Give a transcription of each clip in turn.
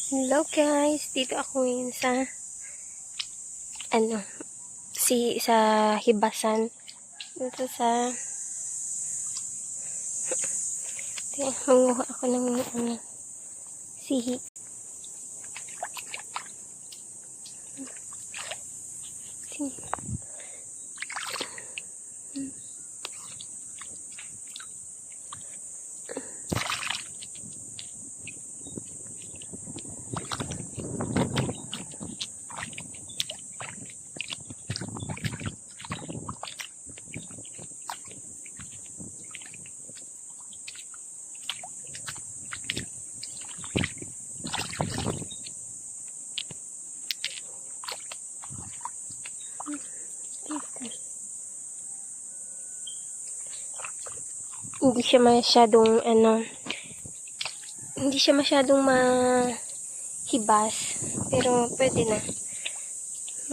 Hello guys, dito ako ngayon sa sa Hibasan. Dito sa manguha ako ng sihi. Hindi siya masyadong mahibas, pero pwede na.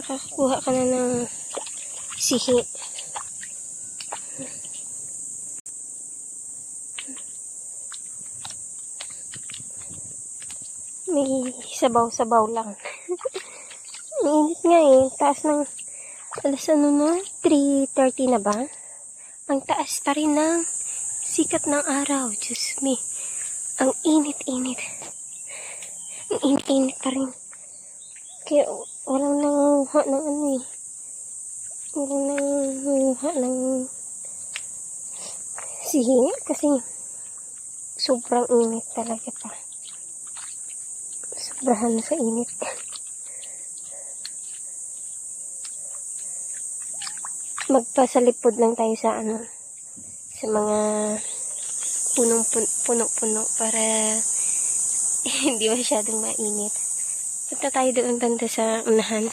Makakakuha ka na ng sihi. May sabaw-sabaw lang. Ang init nga eh. Taas ng alas 3:30 na ba? Ang taas pa rin ng sikat ng araw. Diyos me. Ang init-init. Ang init-init pa rin. Kaya walang nanguha ng Walang nanguha ng sihi. Kasi sobrang init talaga pa. Sobrahan sa init. Magpasalipod lang tayo sa sa mga puno-puno para hindi masyadong mainit. Punta tayo doon banda sa unahan.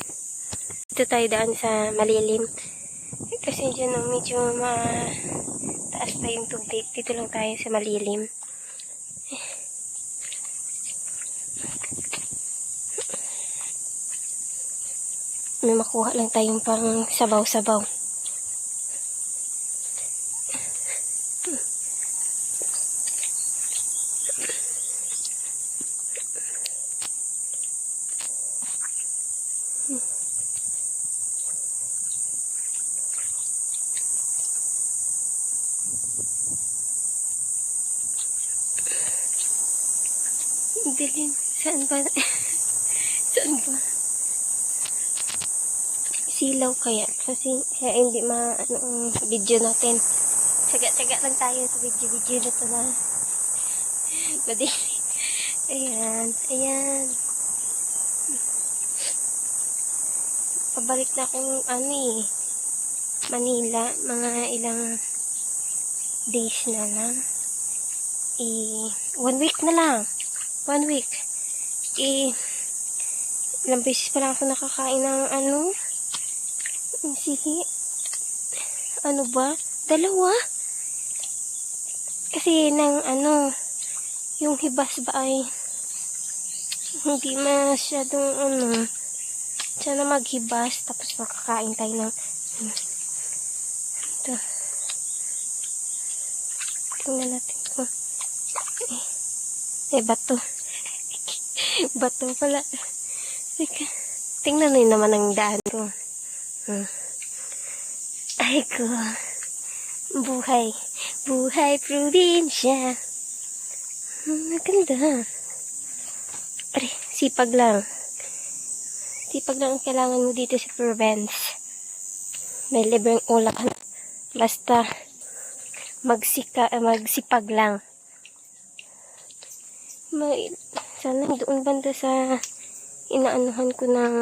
Dito tayo daan sa malilim. Kasi dyan medyo taas pa yung tubig. Dito lang tayo sa malilim. May makuha lang tayong pang sabaw-sabaw. Dilim. Saan ba? Saan ba? Silaw kaya. Kasi hindi ang video natin. Tsaga-tsaga lang tayo sa video na ito na. Madilim. Ayan. Ayan. Pabalik na akong Manila. Mga ilang days na lang. 1 week na lang. 1 week. Ilang beses pa lang ako nakakain ng sihi. Ano ba? 2? Kasi yung hibas ba ay hindi masyadong sana maghibas tapos makakain tayo ng ito. Tingnan natin kung bato. Bato pala. Teka. Tingnan nyo naman ang daan ko. Ay ko. Buhay. Buhay probinsya. Maganda. Pare, sipag lang. Sipag lang ang kailangan mo dito sa province. May libreng ulap. Basta magsipag lang. Sana doon banda sa inaanuhan ko ng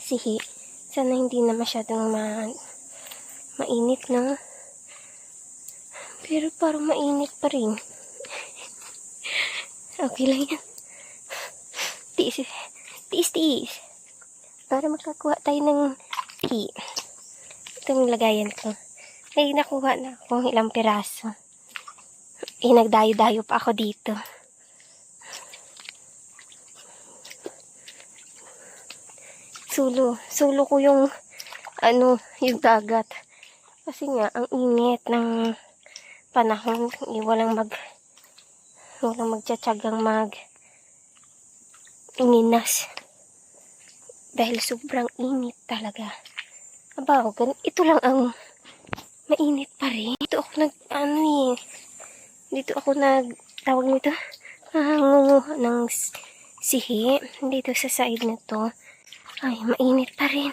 sihi. Sana hindi na masyadong mainit na. Pero parang mainit pa rin. Okay lang yan. Tiis. Para makakuha tayo ng sihi. Itong lagayan ko. May nakuha na akong ilang piraso. Nagdayo-dayo pa ako dito. Sulo ko yung dagat. Kasi nga ang init ng panahon, walang magtsatsagang nginas. Dahil sobrang init talaga. Aba, ito lang ang mainit pa rin. Dito ako tawag nito, nangunguha ng sihi. Dito sa side na to. Ay, mainit pa rin.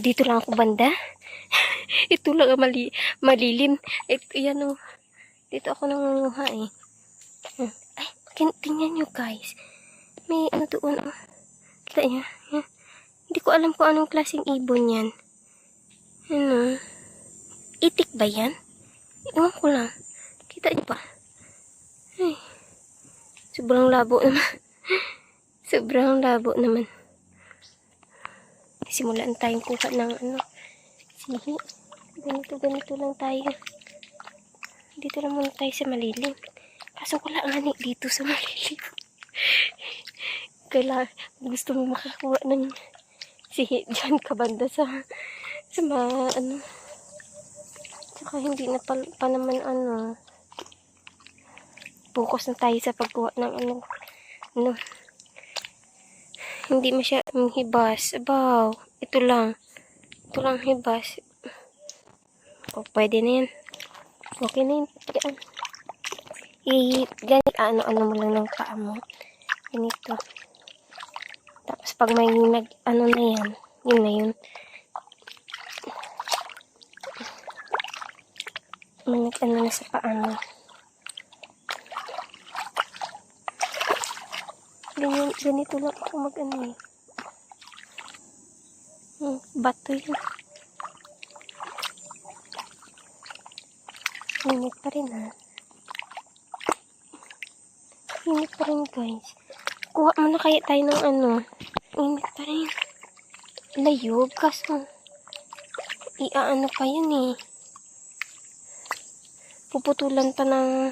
Dito lang ako banda. Ito lang ang malilim. Yan dito ako nangunguha eh. Ay, tingnan nyo guys. May doon Kita nyo? Yan. Hindi ko alam kung anong klaseng ibon yan. Itik ba yan? Iwan ko lang. Kita nyo pa? Ay, sobrang labo naman. Sobrang labo naman. Simulan tayong kuha ng sihi. Ganito lang tayo. Dito lang muna tayo sa malilim. Kaso wala nga dito sa malilim. Gusto mo makakuha ng sihi dyan kabanda sa saka hindi na pa naman focus na tayo sa pagkuha ng hindi masyadong hibas. Abaw, ito lang hibas. Pwede na yan. Okay na yun. Ganit, ano mo lang ng paa mo. Ganito. Tapos pag may na yan, yun na yun. Na sa paa mo. Ganito lang ako bato yun. Init pa rin Init pa rin guys. Kuha muna kaya tayo ng Init pa rin. Layog. Kaso pa yun eh. Puputulan pa ng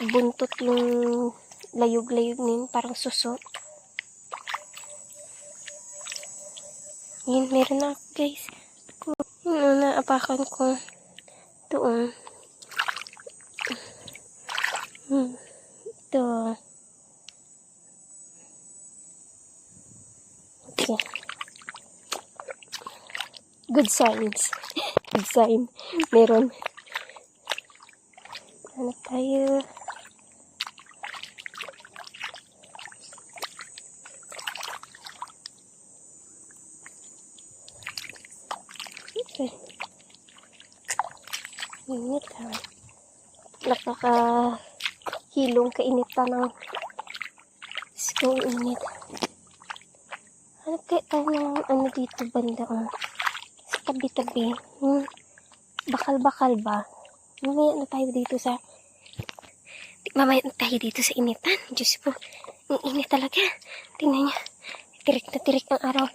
buntot yung layog-layog nin. Parang suso. Yun, meron na ako guys. Naapakan ko. Ito Ito. Okay. Good signs. Good sign. Meron. Hanap tayo. Okay. Init Nakakahilong kainit pa ng school init. Hanap kaya tayo ng dito banda sa tabi-tabi. Bakal-bakal ba? Mamaya na tayo dito sa initan. Diyos ko, ang init talaga. Tingnan niya. Tirik na tirik ang araw.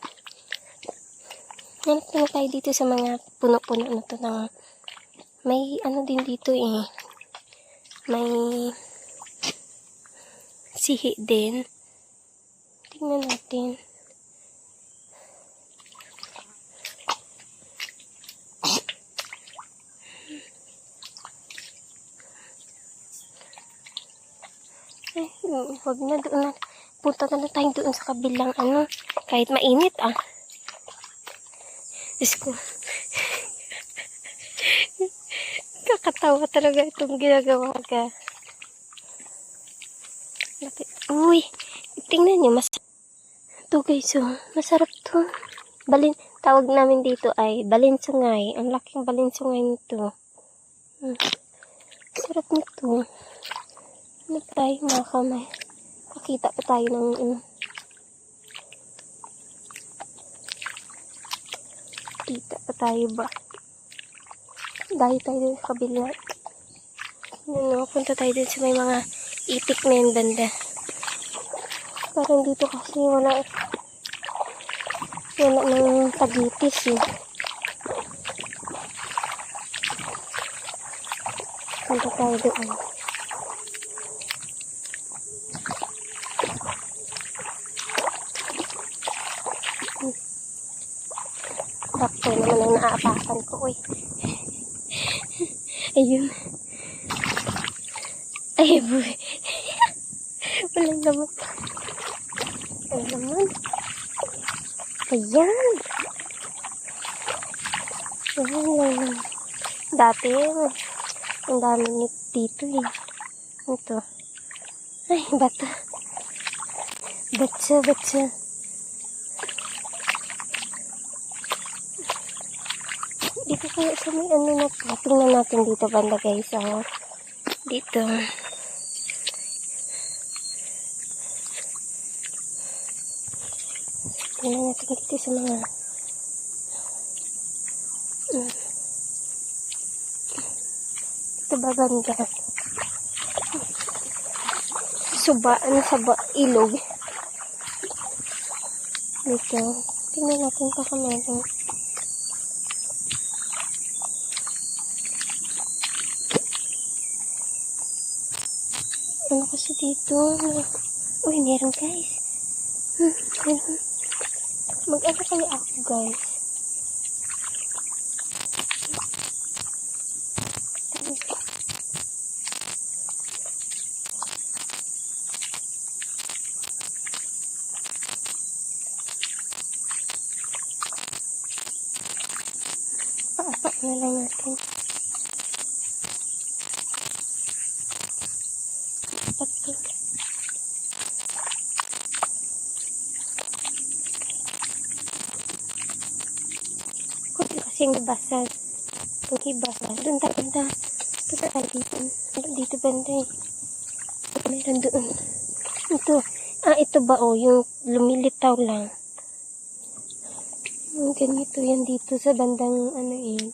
Hanap na tayo dito sa mga puno-puno na to ng may din dito eh. May sihi din. Tingnan natin. Ay, huwag na doon. Punta na tayo doon sa kabilang kahit mainit Diyos ko. Kakatawa talaga itong ginagawa ka. Uy, tingnan nyo. Ito guys, masarap to. Tawag namin dito ay balinsungay. Ang laking balinsungay nito. Sarap nito. Ano tayo mga kamay? Pakita pa tayo ng kita pa tayo ba? Dahil tayo dun sa kabila. Punta tayo dun sa may mga itik na yung banda. Parang dito kasi wala nang tagitis eh. Punta tayo doon. Bakit naman ang naaapakan ko eh. Ayun. Ay, boy. Walang gamot. Ano naman? Ayan. Ayan lang. Dati, ang dami dito eh. Ito. Ay, bata. Batsa. Dito kaya sa may ano na to. Tingnan natin dito banda guys. Oh. Dito. Tingnan natin dito sa mga ito ba banda? Ilog. Dito. Tingnan natin pa meron. Ano kasi dito? Uy, meron guys. Meron. Mag-ano kaya ako guys? Paapak na lang natin. Pato. Kung kasing nabasa. Kung ibasa. Doon tayo banda. Punta tayo dito. Dito banda eh. Meron doon. Ito. Ito ba yung lumilitaw lang. Ganito yan dito sa bandang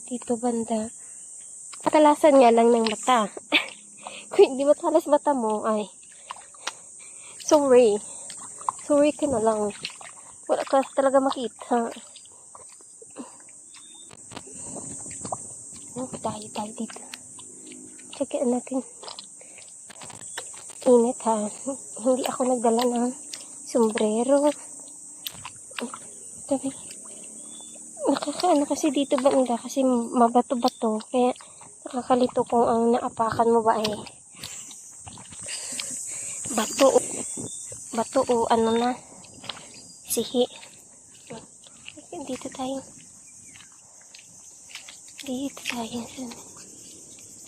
dito banda. Patalasan nga lang ng mata. Kung hindi matalas mata mo, ay sorry ka na lang. Wala ka talaga makita. Tayo dito. Tsagaan natin. Init ha. Hindi ako nagdala ng sombrero. Tabi. Nakakaano kasi dito banda kasi mabato-bato. Kaya nakakalito kung ang naapakan mo ba ay bato o ano na sihi. Dito tayo.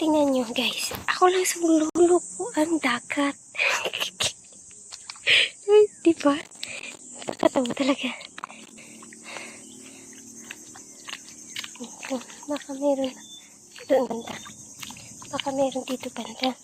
Tingnan nyo guys. Ako lang sa lulo po ang dagat. Ay, diba? Nakatawa talaga. Baka meron doon banda. Baka meron dito banda.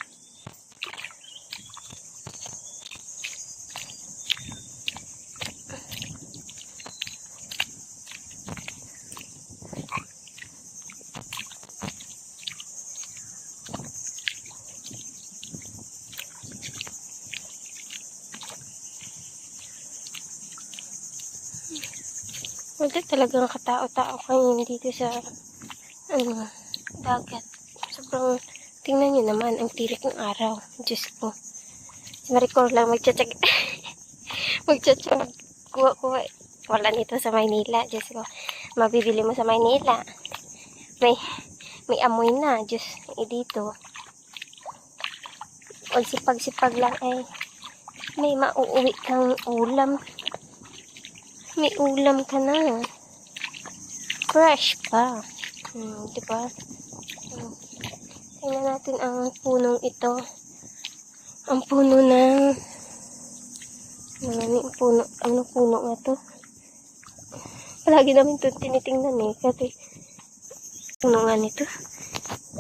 Wala talagang katao-tao kayo dito sa dagat. Sobrang, tingnan nyo naman ang tirik ng araw. Diyos ko. Si Maricor lang magtsatsak. Kuha. Wala nito sa Maynila. Diyos ko. Mabibili mo sa Maynila. May amoy na. Diyos, dito. Pag sipag lang ay may mauuwi kang ulam. May ulam ka na. Fresh pa. Diba? Tingnan natin ang punong ito. Ang puno ng ano puno nga to? Palagi namin ito tinitingnan eh. Kasi puno nga nito.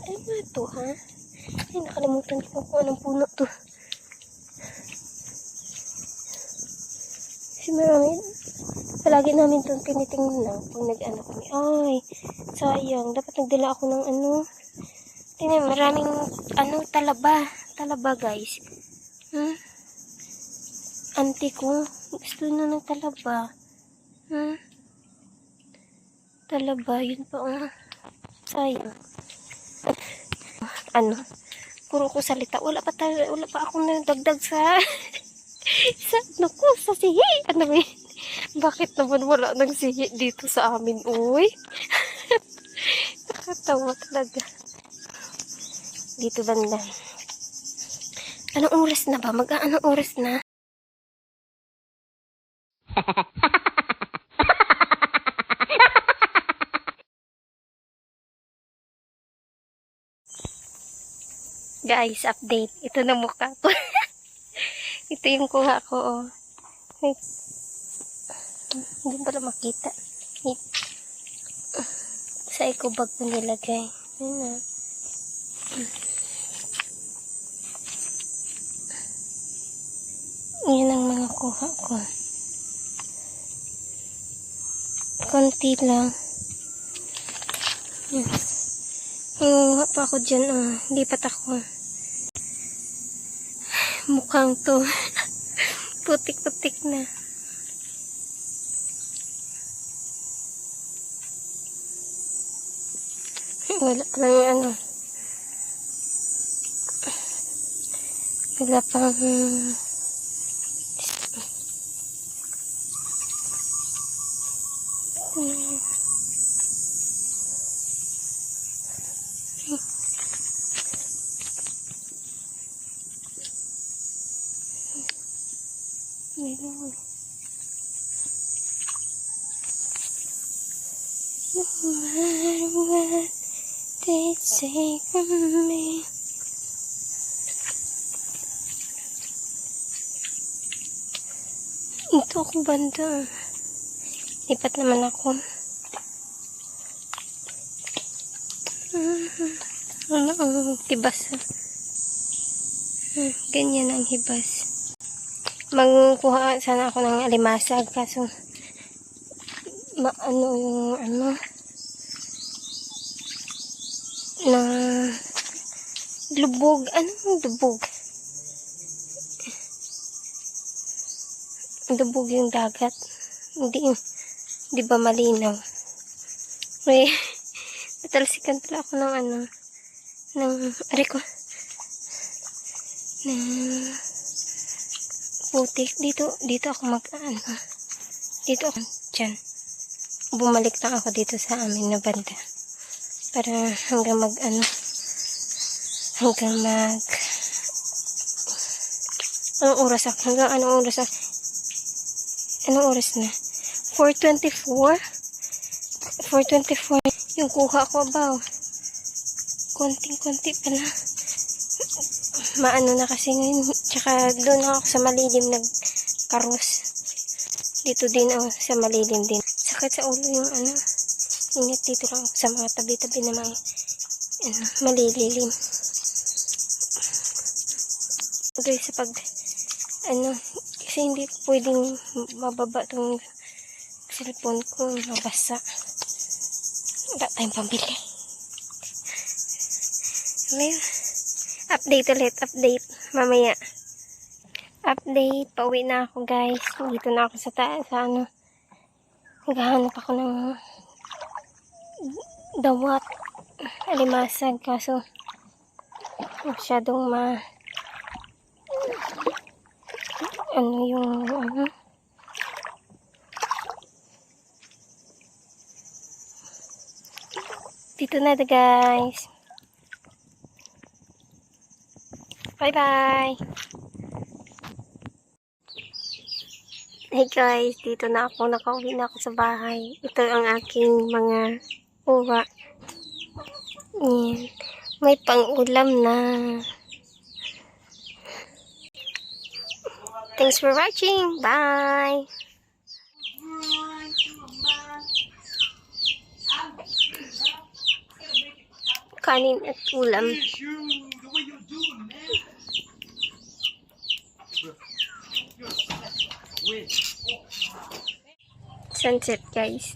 Ano nga to ha? Ay, nakalimutan ko kung anong puno to. Kasi marami. Palagi namin itong tinitingnan na kung nag-ano kami. Ay, sayang. Dapat nagdala ako ng tingnan, maraming talaba. Talaba, guys. Auntie ko, gusto na ng talaba. Talaba, yun pa. Sayang. Puro ko salita. Wala pa akong nadagdag sa sa sihi. Ano ba yun? Bakit naman wala nang sihi dito sa amin, uy? Nakatawa talaga. Dito banda. Anong oras na ba? Anong oras na? Guys, update. Ito na mukha ko. Ito yung kuha ko, oh. Wait. Hindi pala makita. Wait. Sa eco bag ko nilagay. Ayun na. Yan ang mga kuha ko. Konti lang. Yan. Nangunguha pa ako dyan, oh. Lipat ako. Mukhang to. Putik-putik na. Wala pa lang ano. Wala pang no matter what they say from me. Ito ako banda. Lipat naman ako. Ano ang hibas? Ganyan ang hibas. Magkuha sana ako ng alimasag kaso ano yung ano na lubog. Anong lubog? Lubog yung dagat. Hindi ba malinaw? May natalsikan pala ako ng ano ng ko ng putik. Dito ako dito ako dyan. Bumalik lang ako dito sa amin na banda para hanggang anong oras ako? Anong oras na? 4:24 yung kuha ko ba? Konting-konti pa na. Maano na kasi ngayon. Tsaka doon ako sa malilim nagkaros. Dito din ako sa malilim din. Sakit sa ulo yung ingat dito lang sa mga tabi-tabi na mga malililim. Okay, sa pag kasi hindi pwedeng mababa tong cellphone ko, mabasa. Wala tayong pambili. Well, update ulit, mamaya. Update, pauwi na ako guys. Dito na ako sa taas, naghahanap ako ng dawat, alimasag, kaso masyadong dito na guys. Bye bye. Hey guys, dito na ako, nakauwi na ako sa bahay. Ito ang aking mga uwa. Yan. May pang-ulam na. Thanks for watching. Bye. Kanin at ulam. Sunset guys.